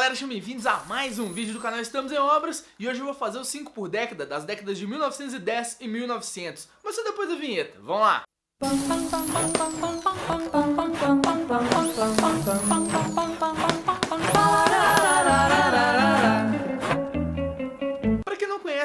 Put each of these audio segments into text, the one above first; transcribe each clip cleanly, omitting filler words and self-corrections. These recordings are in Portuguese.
galera, sejam bem-vindos a mais um vídeo do canal Estamos em Obras. E hoje eu vou fazer o 5 por década das décadas de 1910 e 1900. Mas só depois da vinheta, vamos lá!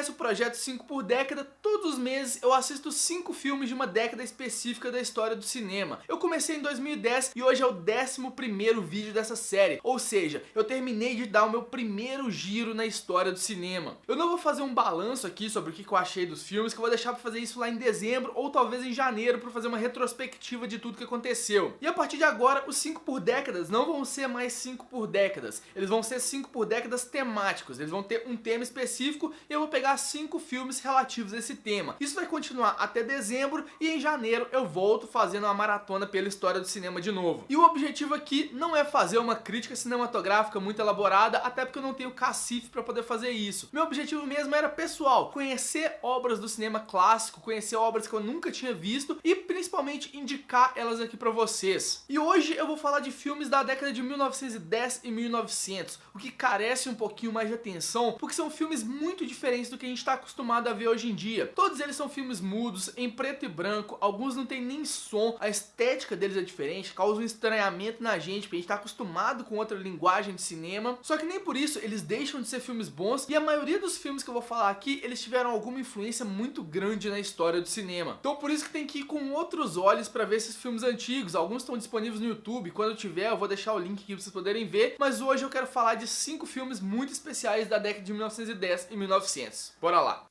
O projeto 5 por década, todos os meses eu assisto 5 filmes de uma década específica da história do cinema. Eu comecei em 2010 e hoje é o 11º vídeo dessa série, ou seja, eu terminei de dar o meu primeiro giro na história do cinema. Eu não vou fazer um balanço aqui sobre o que eu achei dos filmes, que eu vou deixar pra fazer isso lá em dezembro ou talvez em janeiro pra fazer uma retrospectiva de tudo que aconteceu. E a partir de agora, os 5 por décadas não vão ser mais 5 por décadas, eles vão ser 5 por décadas temáticos, eles vão ter um tema específico e eu vou pegar 5 filmes relativos a esse tema. Isso vai continuar até dezembro e em janeiro eu volto fazendo uma maratona pela história do cinema de novo. E o objetivo aqui não é fazer uma crítica cinematográfica muito elaborada, até porque eu não tenho cacife para poder fazer isso. Meu objetivo mesmo era pessoal, conhecer obras do cinema clássico, conhecer obras que eu nunca tinha visto e principalmente indicar elas aqui para vocês. E hoje eu vou falar de filmes da década de 1910 e 1900, o que carece um pouquinho mais de atenção, porque são filmes muito diferentes do que a gente está acostumado a ver hoje em dia. Todos eles são filmes mudos, em preto e branco, alguns não tem nem som, a estética deles é diferente, causa um estranhamento na gente, porque a gente está acostumado com outra linguagem de cinema, só que nem por isso eles deixam de ser filmes bons, e a maioria dos filmes que eu vou falar aqui, eles tiveram alguma influência muito grande na história do cinema. Então por isso que tem que ir com outros olhos para ver esses filmes antigos, alguns estão disponíveis no YouTube, quando eu tiver eu vou deixar o link aqui para vocês poderem ver, mas hoje eu quero falar de 5 filmes muito especiais da década de 1910 e 1900. Bora lá!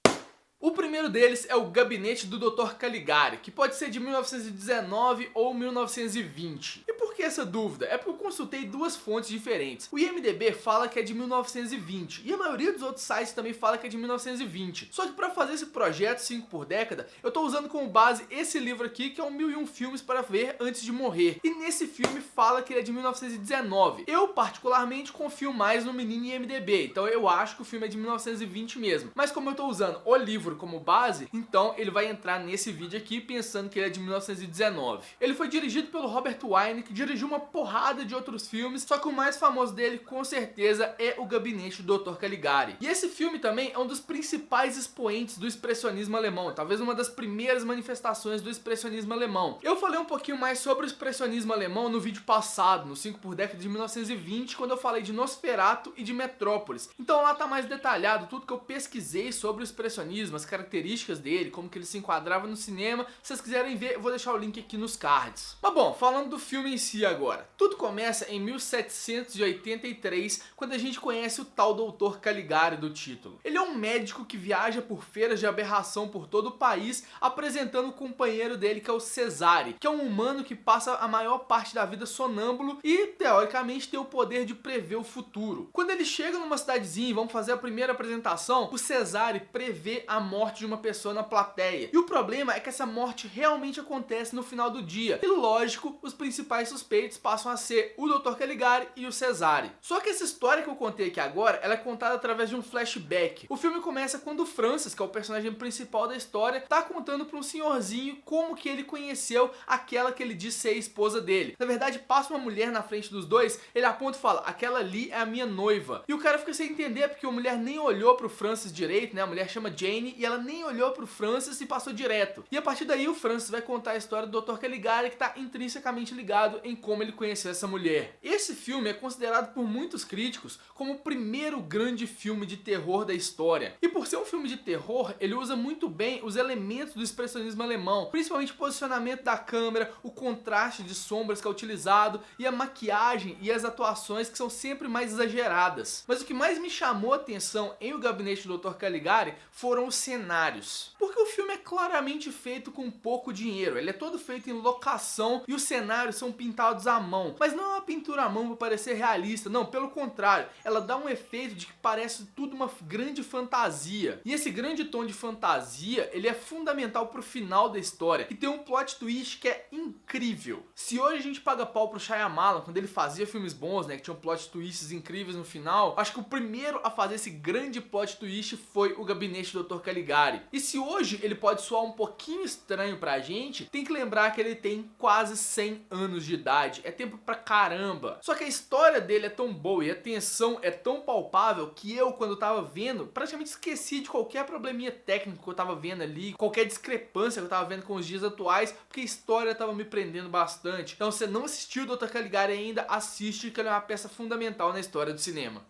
O primeiro deles é o Gabinete do Dr. Caligari, que pode ser de 1919 ou 1920. E por que essa dúvida? É porque eu consultei duas fontes diferentes. O IMDb fala que é de 1920 e a maioria dos outros sites também fala que é de 1920. Só que para fazer esse projeto 5 por década, eu tô usando como base esse livro aqui, que é o 1001 Filmes para Ver Antes de Morrer. E nesse filme fala que ele é de 1919. Eu particularmente confio mais no menino IMDb, então eu acho que o filme é de 1920 mesmo. Mas como eu tô usando o livro como base, então ele vai entrar nesse vídeo aqui pensando que ele é de 1919. Ele foi dirigido pelo Robert Wine, que dirigiu uma porrada de outros filmes, só que o mais famoso dele com certeza é o Gabinete do Dr. Caligari. E esse filme também é um dos principais expoentes do expressionismo alemão, talvez uma das primeiras manifestações do expressionismo alemão. Eu falei um pouquinho mais sobre o expressionismo alemão no vídeo passado, no 5 por década de 1920, quando eu falei de Nosferatu e de Metrópolis. Então lá tá mais detalhado tudo que eu pesquisei sobre o expressionismo, as características dele, como que ele se enquadrava no cinema. Se vocês quiserem ver, eu vou deixar o link aqui nos cards. Mas bom, falando do filme em si agora. Tudo começa em 1783, quando a gente conhece o tal Dr. Caligari do título. Ele é um médico que viaja por feiras de aberração por todo o país, apresentando o companheiro dele, que é o Cesare, que é um humano que passa a maior parte da vida sonâmbulo e, teoricamente, tem o poder de prever o futuro. Quando ele chega numa cidadezinha e vamos fazer a primeira apresentação, o Cesare prevê a morte de uma pessoa na plateia. E o problema é que essa morte realmente acontece no final do dia. E lógico, os principais suspeitos passam a ser o Dr. Caligari e o Cesare. Só que essa história que eu contei aqui agora, ela é contada através de um flashback. O filme começa quando o Francis, que é o personagem principal da história, tá contando para um senhorzinho como que ele conheceu aquela que ele diz ser a esposa dele. Na verdade, passa uma mulher na frente dos dois, ele aponta e fala: aquela ali é a minha noiva. E o cara fica sem entender porque a mulher nem olhou pro Francis direito, né? A mulher chama Jane e ela nem olhou pro Francis e passou direto. E a partir daí o Francis vai contar a história do Dr. Caligari, que está intrinsecamente ligado em como ele conheceu essa mulher. Esse filme é considerado por muitos críticos como o primeiro grande filme de terror da história. E por ser um filme de terror, ele usa muito bem os elementos do expressionismo alemão, principalmente o posicionamento da câmera, o contraste de sombras que é utilizado e a maquiagem e as atuações que são sempre mais exageradas. Mas o que mais me chamou a atenção em O Gabinete do Dr. Caligari foram os cenários. Porque o filme é claramente feito com pouco dinheiro, ele é todo feito em locação e os cenários são pintados à mão. Mas não é uma pintura à mão para parecer realista, não, pelo contrário, ela dá um efeito de que parece tudo uma grande fantasia. E esse grande tom de fantasia, ele é fundamental pro final da história, que tem um plot twist que é incrível. Se hoje a gente paga pau pro Shyamalan, quando ele fazia filmes bons, né, que tinham plot twists incríveis no final, acho que o primeiro a fazer esse grande plot twist foi o Gabinete do Dr. Caligari. E se hoje ele pode soar um pouquinho estranho pra gente, tem que lembrar que ele tem quase 100 anos de idade. qualidade, é tempo pra caramba. Só que a história dele é tão boa e a tensão é tão palpável que eu, quando eu tava vendo, praticamente esqueci de qualquer probleminha técnico que eu tava vendo ali, qualquer discrepância que eu tava vendo com os dias atuais, porque a história tava me prendendo bastante. Então, se você não assistiu Dr. Caligari ainda, assiste, que ele é uma peça fundamental na história do cinema.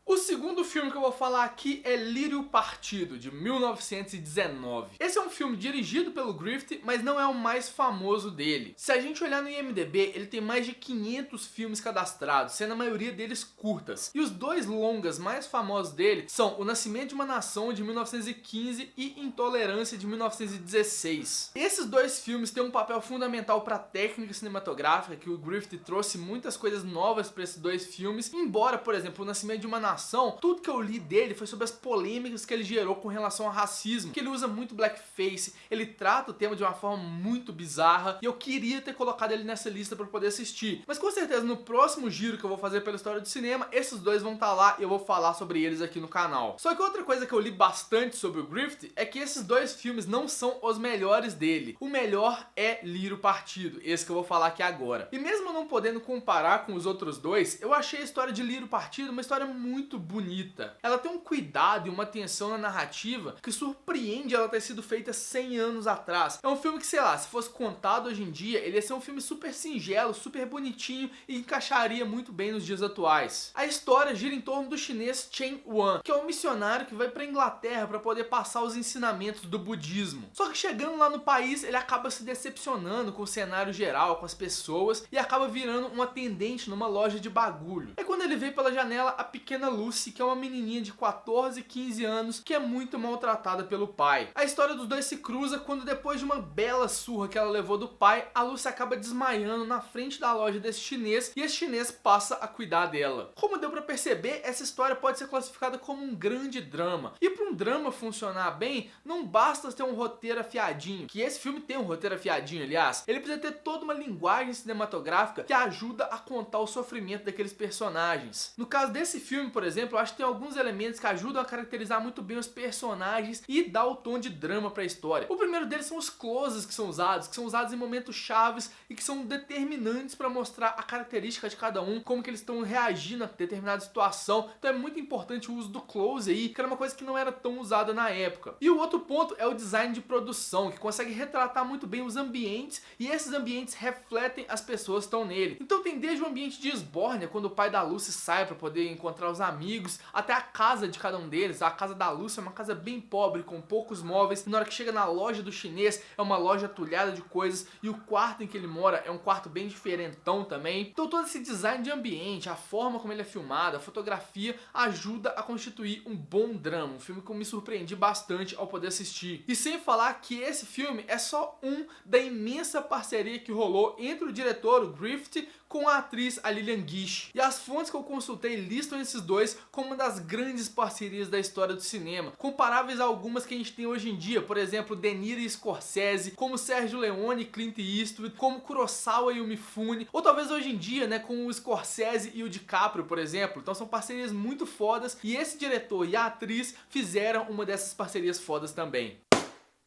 O segundo filme que eu vou falar aqui é Lírio Partido, de 1919. Esse é um filme dirigido pelo Griffith, mas não é o mais famoso dele. Se a gente olhar no IMDb, ele tem mais de 500 filmes cadastrados, sendo a maioria deles curtas. E os dois longas mais famosos dele são O Nascimento de uma Nação, de 1915, e Intolerância, de 1916. Esses dois filmes têm um papel fundamental para a técnica cinematográfica, que o Griffith trouxe muitas coisas novas para esses dois filmes, embora, por exemplo, O Nascimento de uma Nação, tudo que eu li dele foi sobre as polêmicas que ele gerou com relação ao racismo, que ele usa muito blackface, ele trata o tema de uma forma muito bizarra, e eu queria ter colocado ele nessa lista para poder assistir. Mas com certeza no próximo giro que eu vou fazer pela história do cinema, esses dois vão estar lá e eu vou falar sobre eles aqui no canal. Só que outra coisa que eu li bastante sobre o Griffith é que esses dois filmes não são os melhores dele. O melhor é Lírio Partido, esse que eu vou falar aqui agora. E mesmo não podendo comparar com os outros dois, eu achei a história de Lírio Partido uma história muito bonita. Ela tem um cuidado e uma tensão na narrativa que surpreende ela ter sido feita 100 anos atrás. É um filme que, sei lá, se fosse contado hoje em dia, ele ia ser um filme super singelo, super bonitinho e encaixaria muito bem nos dias atuais. A história gira em torno do chinês Chen Yuan, que é um missionário que vai pra Inglaterra para poder passar os ensinamentos do budismo. Só que chegando lá no país, ele acaba se decepcionando com o cenário geral, com as pessoas, e acaba virando um atendente numa loja de bagulho. É quando ele vê pela janela a pequena Lucy, que é uma menininha de 14, 15 anos, que é muito maltratada pelo pai. A história dos dois se cruza quando, depois de uma bela surra que ela levou do pai, a Lucy acaba desmaiando na frente da loja desse chinês, e esse chinês passa a cuidar dela. Como deu pra perceber, essa história pode ser classificada como um grande drama. E para um drama funcionar bem, não basta ter um roteiro afiadinho, que esse filme tem um roteiro afiadinho, aliás. Ele precisa ter toda uma linguagem cinematográfica que ajuda a contar o sofrimento daqueles personagens. No caso desse filme, por exemplo, eu acho que tem alguns elementos que ajudam a caracterizar muito bem os personagens e dar o tom de drama para a história. O primeiro deles são os closes que são usados em momentos chaves e que são determinantes para mostrar a característica de cada um, como que eles estão reagindo a determinada situação. Então é muito importante o uso do close aí, que era uma coisa que não era tão usada na época. E o outro ponto é o design de produção, que consegue retratar muito bem os ambientes, e esses ambientes refletem as pessoas que estão nele. Então tem desde o ambiente de Esbórnia, quando o pai da Lucy sai para poder encontrar os amigos, até a casa de cada um deles. A casa da Lucy é uma casa bem pobre, com poucos móveis, e na hora que chega na loja do chinês, é uma loja atulhada de coisas, e o quarto em que ele mora é um quarto bem diferentão também. Então todo esse design de ambiente, a forma como ele é filmado, a fotografia, ajuda a constituir um bom drama, um filme que eu me surpreendi bastante ao poder assistir. E sem falar que esse filme é só um da imensa parceria que rolou entre o diretor, o Griffith, com a atriz a Lillian Gish. E as fontes que eu consultei listam esses dois como uma das grandes parcerias da história do cinema, comparáveis a algumas que a gente tem hoje em dia, por exemplo, De Niro e Scorsese, como Sergio Leone e Clint Eastwood, como Kurosawa e o Mifune, ou talvez hoje em dia, né, com o Scorsese e o DiCaprio, por exemplo. Então são parcerias muito fodas, e esse diretor e a atriz fizeram uma dessas parcerias fodas também.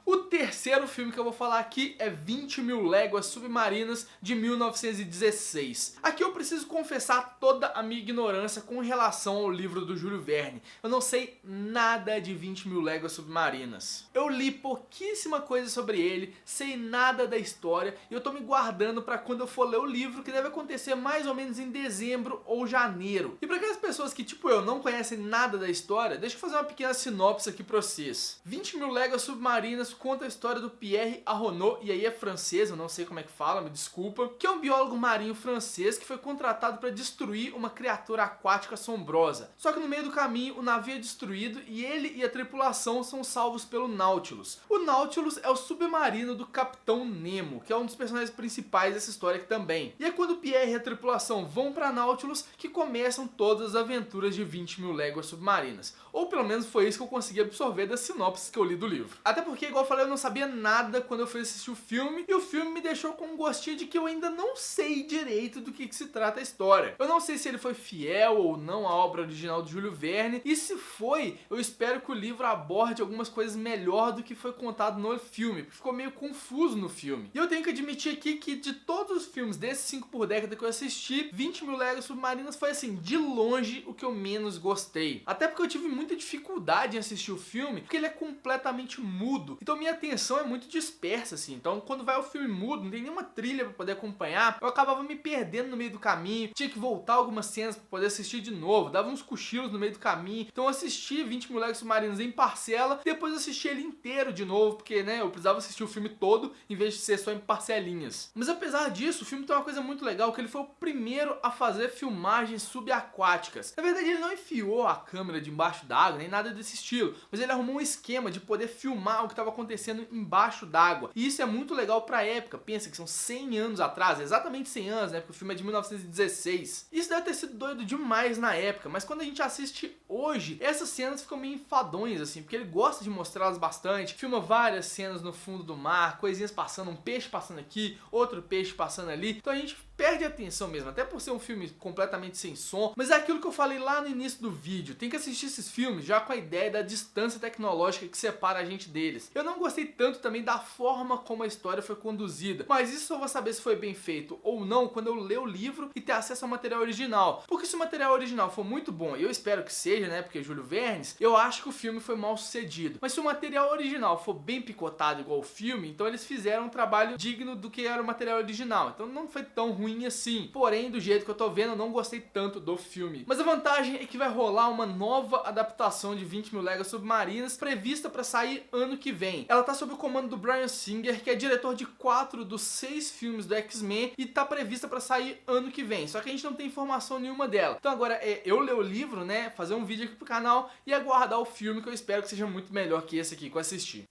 O terceiro filme que eu vou falar aqui é 20.000 Léguas Submarinas, de 1916. Aqui eu preciso confessar toda a minha ignorância com relação ao livro do Júlio Verne. Eu não sei nada de 20.000 Léguas Submarinas. Eu li pouquíssima coisa sobre ele, sei nada da história, e eu tô me guardando pra quando eu for ler o livro, que deve acontecer mais ou menos em dezembro ou janeiro. E pra aquelas pessoas que, tipo eu, não conhecem nada da história, deixa eu fazer uma pequena sinopse aqui pra vocês. 20.000 Léguas Submarinas conta a história do Pierre Aronnaud, e aí é francês, eu não sei como é que fala, me desculpa, que é um biólogo marinho francês que foi contratado para destruir uma criatura aquática assombrosa. Só que no meio do caminho o navio é destruído e ele e a tripulação são salvos pelo Nautilus. O Nautilus é o submarino do Capitão Nemo, que é um dos personagens principais dessa história aqui também. E é quando o Pierre e a tripulação vão para Nautilus que começam todas as aventuras de 20.000 Léguas Submarinas. Ou pelo menos foi isso que eu consegui absorver das sinopses que eu li do livro. Até porque, igual igual eu falei, eu não sabia nada quando eu fui assistir o filme, e o filme me deixou com um gostinho de que eu ainda não sei direito do que se trata a história. Eu não sei se ele foi fiel ou não à obra original do Júlio Verne, e se foi, eu espero que o livro aborde algumas coisas melhor do que foi contado no filme, porque ficou meio confuso no filme. E eu tenho que admitir aqui que de todos os filmes desses 5 por década que eu assisti, 20 Mil Léguas Submarinas foi assim, de longe o que eu menos gostei. Até porque eu tive muita dificuldade em assistir o filme, porque ele é completamente mudo, então minha atenção é muito dispersa assim. Então quando vai o filme mudo, não tem nenhuma trilha pra poder acompanhar, eu acabava me perdendo no meio do caminho, tinha que voltar algumas cenas pra poder assistir de novo, dava uns cochilos no meio do caminho. Então eu assisti 20 Mil Léguas Submarinas em parcela, depois eu assisti ele inteiro de novo, porque né, eu precisava assistir o filme todo, em vez de ser só em parcelinhas. Mas apesar disso, o filme tem uma coisa muito legal, que ele foi o primeiro a fazer filmagens subaquáticas. Na verdade ele não enfiou a câmera de embaixo d'água, nem nada desse estilo, mas ele arrumou um esquema de poder filmar o que estava acontecendo embaixo d'água. E isso é muito legal pra época, pensa que são 100 anos atrás, exatamente 100 anos, né, porque o filme é de 1916. Isso deve ter sido doido demais na época, mas quando a gente assiste hoje, essas cenas ficam meio enfadonhas assim, porque ele gosta de mostrá-las bastante, filma várias cenas no fundo do mar, coisinhas passando, um peixe passando aqui, outro peixe passando ali, então a gente perde a atenção mesmo, até por ser um filme completamente sem som, mas é aquilo que eu falei lá no início do vídeo, tem que assistir esses filmes já com a ideia da distância tecnológica que separa a gente deles. Eu não gostei tanto também da forma como a história foi conduzida, mas isso eu vou saber se foi bem feito ou não quando eu ler o livro e ter acesso ao material original, porque se o material original for muito bom, e eu espero que seja, né, porque é Júlio Verne, eu acho que o filme foi mal sucedido, mas se o material original for bem picotado igual o filme, então eles fizeram um trabalho digno do que era o material original, então não foi tão ruim assim. Porém, do jeito que eu tô vendo, eu não gostei tanto do filme. Mas a vantagem é que vai rolar uma nova adaptação de 20 Mil Léguas Submarinas prevista pra sair ano que vem. Ela tá sob o comando do Bryan Singer, que é diretor de 4 dos 6 filmes do X-Men, e tá prevista pra sair ano que vem. Só que a gente não tem informação nenhuma dela. Então agora é eu ler o livro, né, fazer um vídeo aqui pro canal e aguardar o filme, que eu espero que seja muito melhor que esse aqui que eu assisti.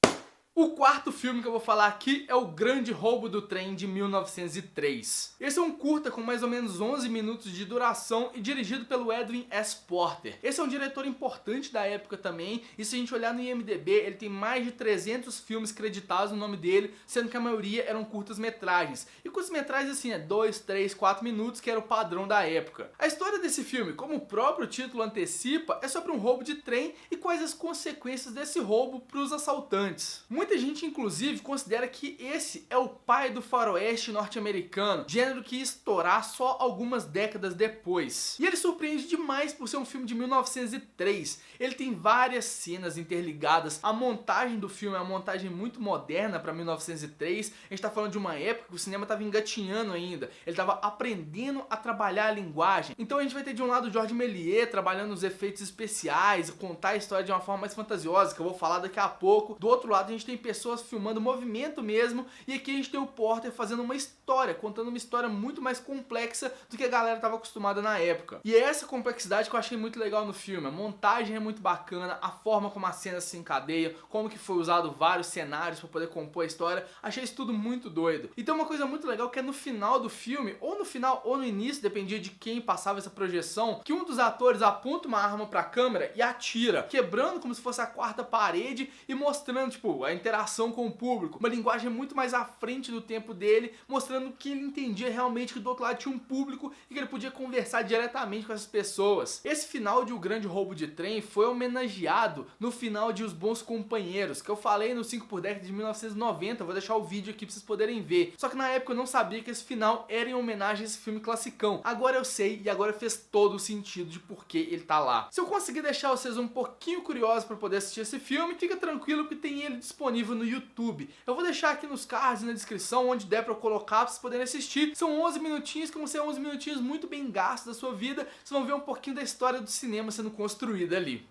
O quarto filme que eu vou falar aqui é O Grande Roubo do Trem, de 1903. Esse é um curta com mais ou menos 11 minutos de duração e dirigido pelo Edwin S. Porter. Esse é um diretor importante da época também, e se a gente olhar no IMDb, ele tem mais de 300 filmes creditados no nome dele, sendo que a maioria eram curtas-metragens. E curtas-metragens assim, 2, 3, 4 minutos, que era o padrão da época. A história desse filme, como o próprio título antecipa, é sobre um roubo de trem e quais as consequências desse roubo para os assaltantes. Muita gente, inclusive, considera que esse é o pai do faroeste norte-americano, gênero que ia estourar só algumas décadas depois. E ele surpreende demais por ser um filme de 1903. Ele tem várias cenas interligadas. A montagem do filme é uma montagem muito moderna para 1903. A gente tá falando de uma época que o cinema estava engatinhando ainda. Ele estava aprendendo a trabalhar a linguagem. Então a gente vai ter de um lado o Georges Méliès trabalhando os efeitos especiais, contar a história de uma forma mais fantasiosa, que eu vou falar daqui a pouco. Do outro lado a gente tem pessoas filmando movimento mesmo, e aqui a gente tem o Porter fazendo uma história, contando uma história muito mais complexa do que a galera estava acostumada na época. E é essa complexidade que eu achei muito legal no filme. A montagem é muito bacana, a forma como as cenas se encadeiam, como que foi usado vários cenários para poder compor a história, achei isso tudo muito doido. E tem uma coisa muito legal que é no final do filme, ou no final ou no início, dependia de quem passava essa projeção, que um dos atores aponta uma arma para a câmera e atira, quebrando como se fosse a quarta parede e mostrando, tipo, a interação com o público, uma linguagem muito mais à frente do tempo dele, mostrando que ele entendia realmente que do outro lado tinha um público e que ele podia conversar diretamente com essas pessoas. Esse final de O Grande Roubo de Trem foi homenageado no final de Os Bons Companheiros, que eu falei no 5 por década de 1990, eu vou deixar o vídeo aqui pra vocês poderem ver. Só que na época eu não sabia que esse final era em homenagem a esse filme classicão. Agora eu sei, e agora fez todo o sentido de por que ele tá lá. Se eu conseguir deixar vocês um pouquinho curiosos para poder assistir esse filme, fica tranquilo que tem ele disponível no YouTube. Eu vou deixar aqui nos cards e na descrição, onde der pra eu colocar pra vocês poderem assistir. São 11 minutinhos, que vão ser 11 minutinhos muito bem gastos da sua vida. Vocês vão ver um pouquinho da história do cinema sendo construída ali.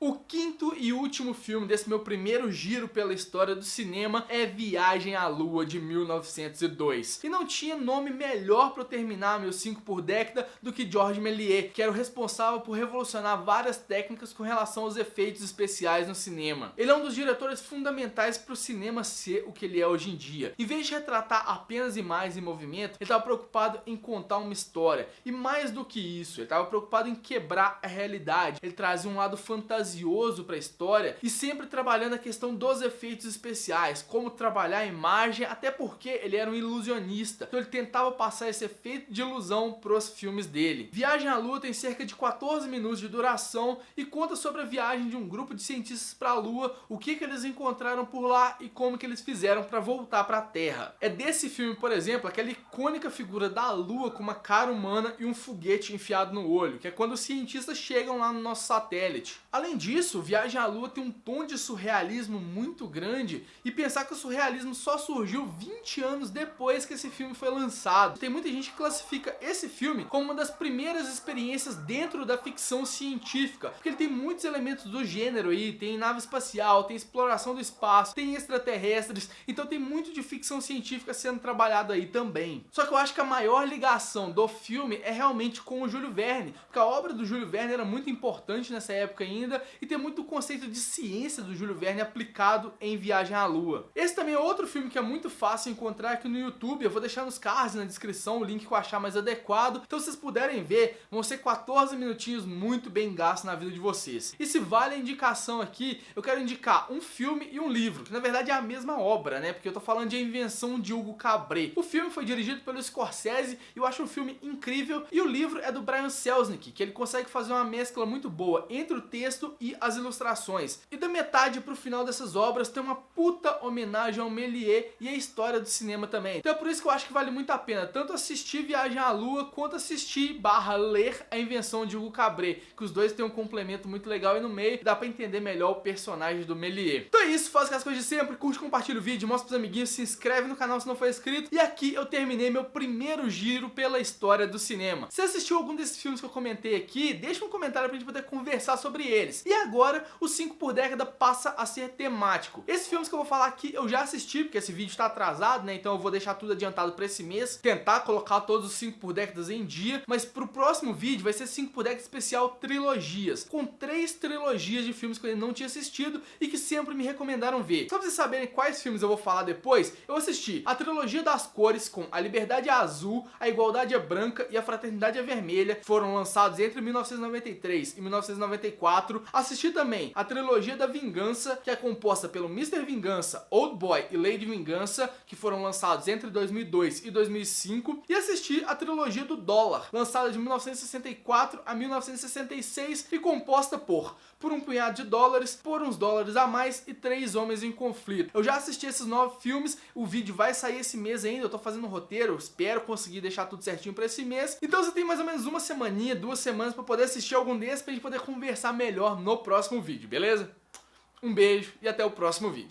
O quinto e último filme desse meu primeiro giro pela história do cinema é Viagem à Lua, de 1902. E não tinha nome melhor para eu terminar meus 5 por década do que Georges Méliès, que era o responsável por revolucionar várias técnicas com relação aos efeitos especiais no cinema. Ele é um dos diretores fundamentais para o cinema ser o que ele é hoje em dia. Em vez de retratar apenas imagens em movimento, ele estava preocupado em contar uma história. E mais do que isso, ele estava preocupado em quebrar a realidade. Ele trazia um lado fantasioso fantasioso para a história e sempre trabalhando a questão dos efeitos especiais, como trabalhar a imagem, até porque ele era um ilusionista, então ele tentava passar esse efeito de ilusão pros filmes dele. Viagem à Lua tem cerca de 14 minutos de duração e conta sobre a viagem de um grupo de cientistas para a Lua, o que eles encontraram por lá e como que eles fizeram para voltar para a Terra. É desse filme, por exemplo, aquela icônica figura da Lua com uma cara humana e um foguete enfiado no olho, que é quando os cientistas chegam lá no nosso satélite. Além disso, Viagem à Lua tem um tom de surrealismo muito grande e pensar que o surrealismo só surgiu 20 anos depois que esse filme foi lançado. Tem muita gente que classifica esse filme como uma das primeiras experiências dentro da ficção científica, porque ele tem muitos elementos do gênero aí, tem nave espacial, tem exploração do espaço, tem extraterrestres, então tem muito de ficção científica sendo trabalhado aí também. Só que eu acho que a maior ligação do filme é realmente com o Júlio Verne, porque a obra do Júlio Verne era muito importante nessa época ainda e tem muito do conceito de ciência do Júlio Verne aplicado em Viagem à Lua. Esse também é outro filme que é muito fácil encontrar aqui no YouTube, eu vou deixar nos cards, na descrição, o link que eu achar mais adequado, então se vocês puderem ver, vão ser 14 minutinhos muito bem gastos na vida de vocês. E se vale a indicação aqui, eu quero indicar um filme e um livro, que na verdade é a mesma obra, né, porque eu tô falando de A Invenção de Hugo Cabret. O filme foi dirigido pelo Scorsese e eu acho um filme incrível, e o livro é do Brian Selznick, que ele consegue fazer uma mescla muito boa entre o texto e as ilustrações. E da metade pro final dessas obras tem uma puta homenagem ao Méliès e a história do cinema também. Então é por isso que eu acho que vale muito a pena tanto assistir Viagem à Lua quanto assistir / ler A Invenção de Hugo Cabret, que os dois têm um complemento muito legal e no meio dá pra entender melhor o personagem do Méliès. Então é isso, faz as coisas de sempre, curte, compartilha o vídeo, mostra pros amiguinhos, se inscreve no canal se não for inscrito. E aqui eu terminei meu primeiro giro pela história do cinema. Se assistiu algum desses filmes que eu comentei aqui, deixa um comentário pra gente poder conversar sobre eles. E agora, o 5 por década passa a ser temático. Esses filmes que eu vou falar aqui eu já assisti, porque esse vídeo tá atrasado, né? Então eu vou deixar tudo adiantado pra esse mês, tentar colocar todos os 5 por décadas em dia, mas pro próximo vídeo vai ser 5 por década especial trilogias, com 3 trilogias de filmes que eu ainda não tinha assistido e que sempre me recomendaram ver. Só pra vocês saberem quais filmes eu vou falar depois, eu assisti a trilogia das cores com A Liberdade é Azul, A Igualdade é Branca e A Fraternidade é Vermelha, foram lançados entre 1993 e 1994. Assisti também a trilogia da Vingança, que é composta pelo Mr. Vingança, Old Boy e Lady Vingança, que foram lançados entre 2002 e 2005. E assisti a trilogia do Dólar, lançada de 1964 a 1966 e composta por um punhado de dólares, por uns dólares a mais e 3 homens em conflito. Eu já assisti esses 9 filmes, o vídeo vai sair esse mês ainda, eu tô fazendo um roteiro, espero conseguir deixar tudo certinho pra esse mês. Então você tem mais ou menos uma semaninha, 2 semanas pra poder assistir algum desses pra gente poder conversar melhor no próximo vídeo, beleza? Um beijo e até o próximo vídeo.